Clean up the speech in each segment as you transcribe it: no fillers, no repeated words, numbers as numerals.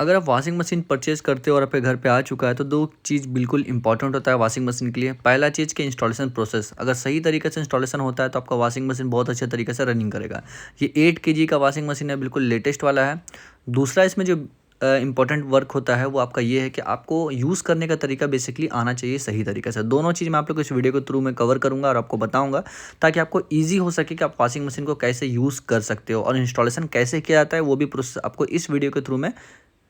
अगर आप washing machine purchase करते हो और आपके घर पे आ चुका है तो दो चीज़ बिल्कुल इंपॉर्टेंट होता है वॉशिंग मशीन के लिए। पहला चीज़ कि इंस्टॉलेशन प्रोसेस अगर सही तरीके से इंस्टॉलेशन होता है तो आपका वॉशिंग मशीन बहुत अच्छे तरीके से रनिंग करेगा। ये 8 केजी का वॉशिंग मशीन है, बिल्कुल लेटेस्ट वाला है। दूसरा इसमें जो इंपॉर्टेंट वर्क होता है वो आपका ये है कि आपको यूज़ करने का तरीका बेसिकली आना चाहिए सही तरीके से। दोनों चीज़ मैं आप लोग को इस वीडियो के थ्रू में कवर करूँगा और आपको बताऊँगा ताकि आपको ईजी हो सके कि आप वॉशिंग मशीन को कैसे यूज़ कर सकते हो और इंस्टॉलेशन कैसे किया जाता है वो भी प्रोसेस आपको इस वीडियो के थ्रू में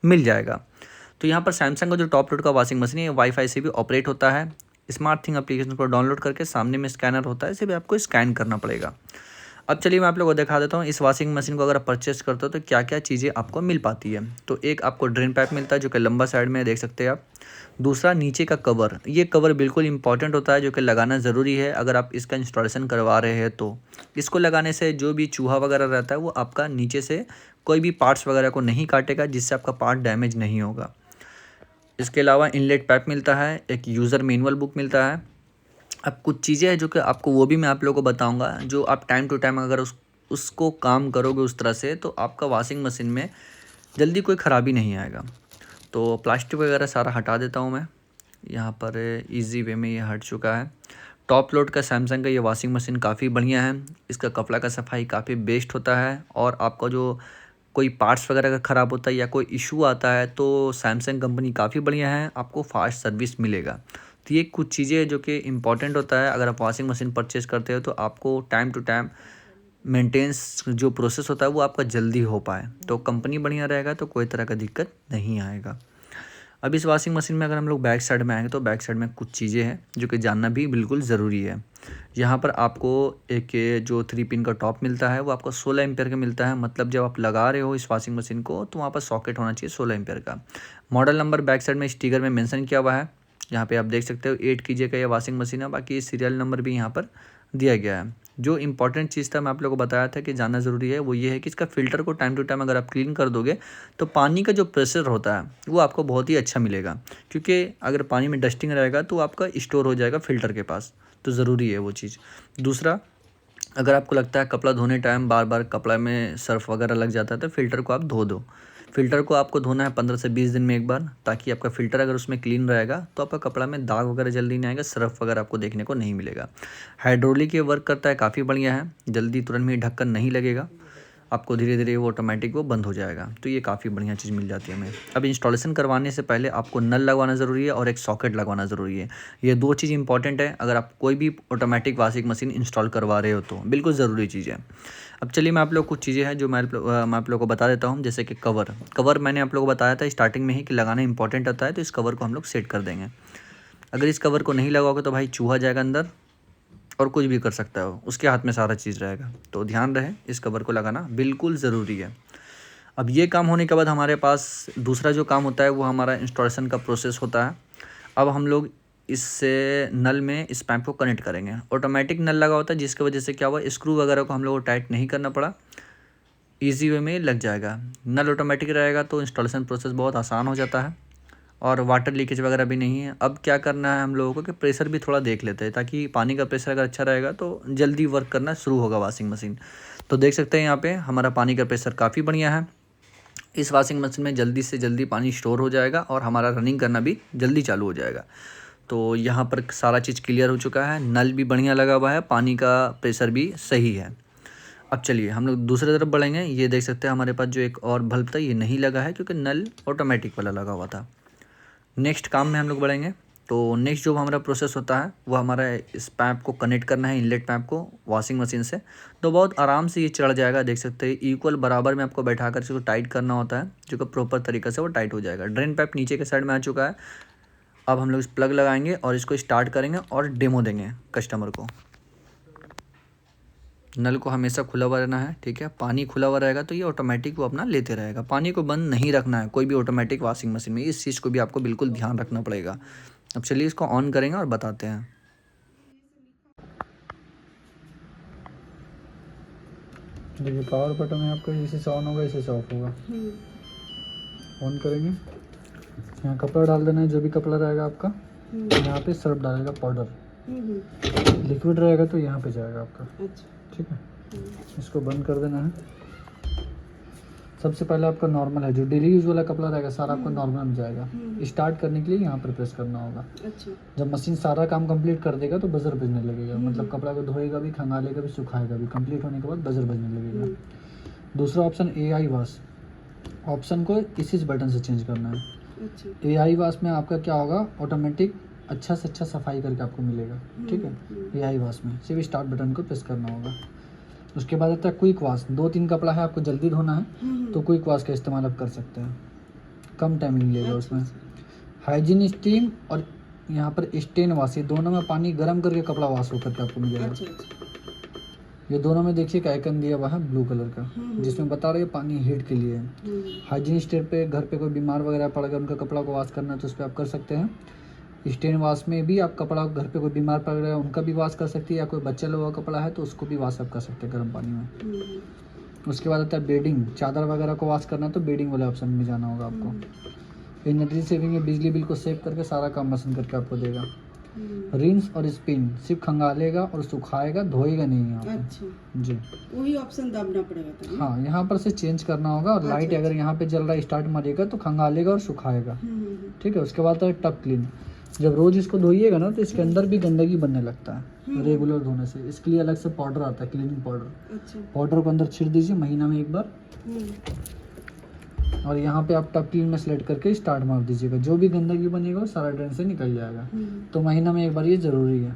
मिल जाएगा। तो यहाँ पर सैमसंग का जो टॉप लोड का वॉशिंग मशीन है ये वाईफाई से भी ऑपरेट होता है। स्मार्ट थिंग एप्लीकेशन को डाउनलोड करके सामने में स्कैनर होता है, इसे भी आपको स्कैन करना पड़ेगा। अब चलिए मैं आप लोगों को दिखा देता हूँ इस वॉशिंग मशीन को अगर आप परचेस करते हो तो क्या क्या चीज़ें आपको मिल पाती है। तो एक आपको ड्रेन पाइप मिलता है जो कि लंबा साइड में देख सकते हैं आप। दूसरा नीचे का कवर, ये कवर बिल्कुल इंपॉर्टेंट होता है जो कि लगाना ज़रूरी है अगर आप इसका इंस्टॉलेशन करवा रहे हैं तो। इसको लगाने से जो भी चूहा वगैरह रहता है वो आपका नीचे से कोई भी पार्ट्स वगैरह को नहीं काटेगा, जिससे आपका पार्ट डैमेज नहीं होगा। इसके अलावा इनलेट पाइप मिलता है, एक यूज़र मैनुअल बुक मिलता है। अब कुछ चीज़ें हैं जो कि आपको वो भी मैं आप लोगों को बताऊंगा, जो आप टाइम टू टाइम अगर उसको काम करोगे उस तरह से तो आपका वॉशिंग मशीन में जल्दी कोई ख़राबी नहीं आएगा। तो प्लास्टिक वगैरह सारा हटा देता हूँ मैं। यहाँ पर इजी वे में ये हट चुका है। टॉप लोड का सैमसंग का ये वॉशिंग मशीन काफ़ी बढ़िया है। इसका कपड़ा का सफाई काफ़ी बेस्ट होता है और आपका जो कोई पार्ट्स वगैरह अगर ख़राब होता है या कोई इशू आता है तो सैमसंग कंपनी काफ़ी बढ़िया है, आपको फास्ट सर्विस मिलेगा। तो ये कुछ चीज़ें जो कि इम्पॉर्टेंट होता है अगर आप वॉशिंग मशीन परचेज़ करते हो तो आपको टाइम टू टाइम मेंटेनेंस जो प्रोसेस होता है वो आपका जल्दी हो पाए। तो कंपनी बढ़िया रहेगा तो कोई तरह का दिक्कत नहीं आएगा। अब इस वॉशिंग मशीन में अगर हम लोग बैक साइड में आएंगे तो बैक साइड में कुछ चीज़ें हैं जो कि जानना भी बिल्कुल ज़रूरी है। यहाँ पर आपको एक जो 3 पिन का टॉप मिलता है वो आपको 16 एम्पेयर का मिलता है। मतलब जब आप लगा रहे हो इस वॉशिंग मशीन को तो वहाँ पर सॉकेट होना चाहिए 16 एम्पेयर का। मॉडल नंबर बैक साइड में स्टिकर में मेंशन किया हुआ है। यहाँ पे आप देख सकते हो 8 कीजिए का ये वॉशिंग मशीन है। बाकी सीरियल नंबर भी यहाँ पर दिया गया है। जो इंपॉर्टेंट चीज़ था मैं आप लोगों को बताया था कि जानना ज़रूरी है वो ये है कि इसका फ़िल्टर को टाइम टू टाइम अगर आप क्लीन कर दोगे तो पानी का जो प्रेशर होता है वो आपको बहुत ही अच्छा मिलेगा। क्योंकि अगर पानी में डस्टिंग रहेगा तो आपका स्टोर हो जाएगा फ़िल्टर के पास, तो ज़रूरी है वो चीज़। दूसरा, अगर आपको लगता है कपड़ा धोने टाइम बार बार कपड़ा में सर्फ वगैरह लग जाता है तो फ़िल्टर को आप धो दो। फ़िल्टर को आपको धोना है 15 से 20 दिन में एक बार, ताकि आपका फ़िल्टर अगर उसमें क्लीन रहेगा तो आपका कपड़ा में दाग वगैरह जल्दी नहीं आएगा, सर्फ वगैरह आपको देखने को नहीं मिलेगा। हाइड्रोलिक ये वर्क करता है, काफ़ी बढ़िया है, जल्दी तुरंत में ढक्कन नहीं लगेगा, आपको धीरे धीरे वो ऑटोमेटिक वो बंद हो जाएगा। तो ये काफ़ी बढ़िया चीज़ मिल जाती है हमें। अब इंस्टॉलेशन करवाने से पहले आपको नल लगवाना ज़रूरी है और एक सॉकेट लगवाना ज़रूरी है। ये दो चीज़ इंपॉर्टेंट है अगर आप कोई भी ऑटोमेटिक वॉशिंग मशीन इंस्टॉल करवा रहे हो तो बिल्कुल ज़रूरी चीज़ है। अब चलिए मैं आप लोग कुछ चीज़ें हैं जो मैं आप लोग को बता देता हूँ। जैसे कि कवर मैंने आप लोग को बताया था स्टार्टिंग में ही कि लगाना इंपॉर्टेंट होता है, तो इस कवर को हम लोग सेट कर देंगे। अगर इस कवर को नहीं लगाओगे तो भाई चूहा जाएगा अंदर और कुछ भी कर सकता है, उसके हाथ में सारा चीज़ रहेगा। तो ध्यान रहे इस कवर को लगाना बिल्कुल ज़रूरी है। अब ये काम होने के बाद हमारे पास दूसरा जो काम होता है वो हमारा इंस्टॉलेशन का प्रोसेस होता है। अब हम लोग इससे नल में इस पाइप को कनेक्ट करेंगे। ऑटोमेटिक नल लगा होता है जिसकी वजह से क्या हुआ, स्क्रू वगैरह को हम लोग को टाइट नहीं करना पड़ा, ईजी वे में लग जाएगा। नल ऑटोमेटिक रहेगा तो इंस्टॉलेशन प्रोसेस बहुत आसान हो जाता है और वाटर लीकेज वगैरह भी नहीं है। अब क्या करना है हम लोगों को कि प्रेशर भी थोड़ा देख लेते हैं, ताकि पानी का प्रेशर अगर अच्छा रहेगा तो जल्दी वर्क करना शुरू होगा वॉशिंग मशीन। तो देख सकते हैं यहाँ पे हमारा पानी का प्रेशर काफ़ी बढ़िया है। इस वॉशिंग मशीन में जल्दी से जल्दी पानी स्टोर हो जाएगा और हमारा रनिंग करना भी जल्दी चालू हो जाएगा। तो यहाँ पर सारा चीज़ क्लियर हो चुका है, नल भी बढ़िया लगा हुआ है, पानी का प्रेशर भी सही है। अब चलिए हम लोग दूसरी तरफ बढ़ेंगे। ये देख सकते हैं हमारे पास जो एक और बल्ब था ये नहीं लगा है क्योंकि नल ऑटोमेटिक वाला लगा हुआ था। नेक्स्ट काम में हम लोग बढ़ेंगे। तो नेक्स्ट जो हमारा प्रोसेस होता है वो हमारा इस पाइप को कनेक्ट करना है, इनलेट पाइप को वॉशिंग मशीन से। तो बहुत आराम से ये चढ़ जाएगा, देख सकते हैं इक्वल बराबर में आपको बैठा कर इसको टाइट करना होता है जो कि प्रॉपर तरीके से वो टाइट हो जाएगा। ड्रेन पाइप नीचे के साइड में आ चुका है। अब हम लोग इस प्लग लगाएंगे और इसको स्टार्ट करेंगे और डेमो देंगे कस्टमर को। नल को हमेशा खुला हुआ रहना है, ठीक है। पानी खुला हुआ रहेगा तो ये ऑटोमेटिक वो अपना लेते रहेगा, पानी को बंद नहीं रखना है कोई भी ऑटोमेटिक वॉशिंग मशीन में। इस चीज़ को भी आपको बिल्कुल ध्यान रखना पड़ेगा। अब चलिए इसको ऑन करेंगे और बताते हैं। देखिए पावर बटन है आपका, इसी से ऑन होगा इसी से ऑफ होगा। ऑन करेंगे, यहाँ कपड़ा डाल देना है, जो भी कपड़ा रहेगा आपका। यहाँ पे सर्फ डालेगा पाउडर, लिक्विड रहेगा तो यहाँ पे जाएगा आपका। ठीक है, इसको बंद कर देना है। सबसे पहले आपका नॉर्मल है, जो डेली यूज वाला कपड़ा रहेगा सारा आपका नॉर्मल में जाएगा। स्टार्ट करने के लिए यहाँ पर प्रेस करना होगा। अच्छा। जब मशीन सारा काम कंप्लीट कर देगा तो बजर बजने लगेगा, मतलब कपड़ा को धोएगा भी, खंगालेगा भी, सुखाएगा भी। कंप्लीट होने के बाद बजर बजने लगेगा। दूसरा ऑप्शन AI वॉश, ऑप्शन को इसी बटन से चेंज करना है। अच्छा। AI वॉश में आपका क्या होगा, ऑटोमेटिक अच्छा से अच्छा सफाई करके आपको मिलेगा। ठीक है, AI वॉश में सिर्फ स्टार्ट बटन को प्रेस करना होगा। उसके बाद आता है क्विक वॉश। 2-3 कपड़ा है, आपको जल्दी धोना है तो क्विक वॉश का इस्तेमाल आप कर सकते हैं, कम टाइमिंग लेगा उसमें। हाइजीन स्टीम और यहाँ पर स्टेन वॉश, ये दोनों में पानी गर्म करके कपड़ा वॉश होकर के आपको मिलेगा। अच्छा, अच्छा। ये दोनों में देखिए एक आइकन दिया हुआ है ब्लू कलर का, जिसमें बता रहे हैं पानी हीट के लिए है। हाइजीन स्टेप पे घर पे कोई बीमार वगैरह पड़ गया, उनका कपड़ा को वॉश करना है तो उस पर आप कर सकते हैं। स्टेन वॉश में भी आप कपड़ा, घर पे कोई बीमार पड़ गया उनका भी वॉश कर सकती है, या कोई बच्चा हुआ कपड़ा है तो उसको भी वॉश आप कर सकते हैं गर्म पानी में। उसके बाद आता है बेडिंग, चादर वगैरह को वॉश करना है तो बेडिंग वाले ऑप्शन में जाना होगा आपको। एनर्जी सेविंग है, बिजली बिल को सेव करके सारा काम मशीन करके आपको देगा। रिंस और स्पिन, सिर्फ खंगालेगा और सुखाएगा, धोएगा नहीं यहाँ पे। अच्छा। जी, वही ऑप्शन दबना पड़ेगा तब। हाँ, यहाँ पर से चेंज करना होगा। और लाइट अगर यहाँ पे जल रहा है, स्टार्ट मारिएगा तो खंगालेगा और सुखाएगा। ठीक है, उसके बाद है टब क्लीन। जब रोज इसको धोइएगा ना तो इसके अंदर भी गंदगी बनने लगता है रेगुलर धोने से। इसके लिए अलग से पाउडर आता है, क्लीनिंग पाउडर। अच्छा। पाउडर को अंदर छिड़ दीजिए महीना में एक बार, और यहाँ पे आप टब क्लीन में सेलेक्ट करके स्टार्ट मार दीजिएगा। जो भी गंदगी बनेगा वो सारा ड्रेन से निकल जाएगा। तो महीना में एक बार ये ज़रूरी है।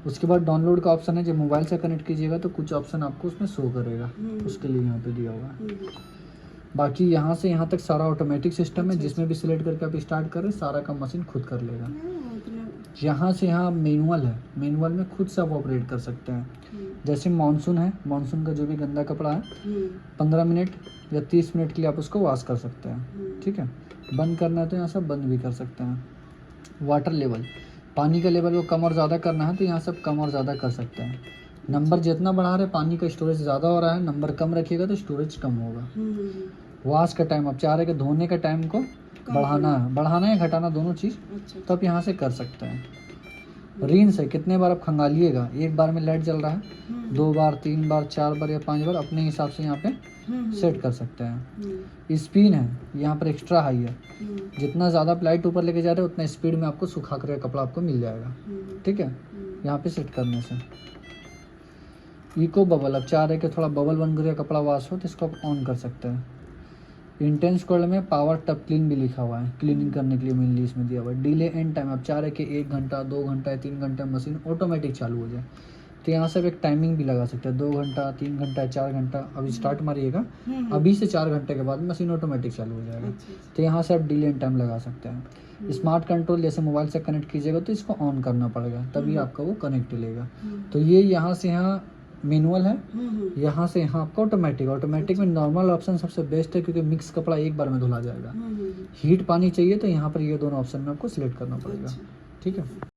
उसके बाद डाउनलोड का ऑप्शन है, जब मोबाइल से कनेक्ट कीजिएगा तो कुछ ऑप्शन आपको उसमें शो करेगा, उसके लिए यहाँ पे दिया हुआ है। बाकी यहाँ से यहाँ तक सारा ऑटोमेटिक सिस्टम है, जिसमें भी सिलेक्ट करके आप स्टार्ट करें सारा काम मशीन खुद कर लेगा। यहाँ से यहाँ मैनुअल है, मैनुअल में खुद से आप ऑपरेट कर सकते हैं। जैसे मानसून है, मानसून का जो भी गंदा कपड़ा है 15 मिनट या 30 मिनट के लिए आप उसको वॉश कर सकते हैं। ठीक है, बंद करना है तो यहाँ से बंद भी कर सकते हैं। वाटर लेवल, पानी का लेवल को कम और ज़्यादा करना है तो यहाँ से आप कम और ज़्यादा कर सकते हैं। नंबर जितना बढ़ा रहे, पानी का स्टोरेज ज़्यादा हो रहा है, नंबर कम रखिएगा तो स्टोरेज कम होगा। वॉश का टाइम, आप चाह रहे कि धोने का टाइम को बढ़ाना है घटाना, दोनों चीज़ तो आप यहाँ से कर सकते हैं। रिंस है, कितने बार आप खंगालिएगा, एक बार में लाइट जल रहा है 2 बार 3 बार 4 बार या 5 बार, अपने हिसाब से यहाँ पे सेट कर सकते हैं। स्पिन है, यहाँ पर एक्स्ट्रा हाई है, जितना ज़्यादा आप लाइट ऊपर लेके जा रहे हैं उतना स्पीड में आपको सुखा कर कपड़ा आपको मिल जाएगा। ठीक है, यहाँ पे सेट करने से। इको बबल, अब चाह रहे कि थोड़ा बबल बन कर कपड़ा वॉश हो तो इसको आप ऑन कर सकते हैं। इंटेंस कोड में पावर टब क्लीन भी लिखा हुआ है, क्लीनिंग करने के लिए मेनली इसमें दिया हुआ है। डिले एंड टाइम, आप चाह रहे कि 1 घंटा 2 घंटा या 3 घंटा मशीन ऑटोमेटिक चालू हो जाए तो यहाँ से आप एक टाइमिंग भी लगा सकते हैं, 2 घंटा 3 घंटा 4 घंटा। अभी स्टार्ट मारिएगा, अभी से 4 घंटे के बाद मशीन ऑटोमेटिक चालू हो जाएगा। तो यहाँ से आप डिले एंड टाइम लगा सकते हैं। स्मार्ट कंट्रोल, जैसे मोबाइल से कनेक्ट कीजिएगा तो इसको ऑन करना पड़ेगा तभी आपका वो कनेक्ट लेगा। तो ये यहाँ से यहाँ मैनुअल है, यहाँ से यहाँ आपका ऑटोमेटिक में नॉर्मल ऑप्शन सबसे बेस्ट है, क्योंकि मिक्स कपड़ा एक बार में धुला जाएगा। हीट पानी चाहिए तो यहाँ पर ये दोनों ऑप्शन में आपको सिलेक्ट करना पड़ेगा। ठीक है।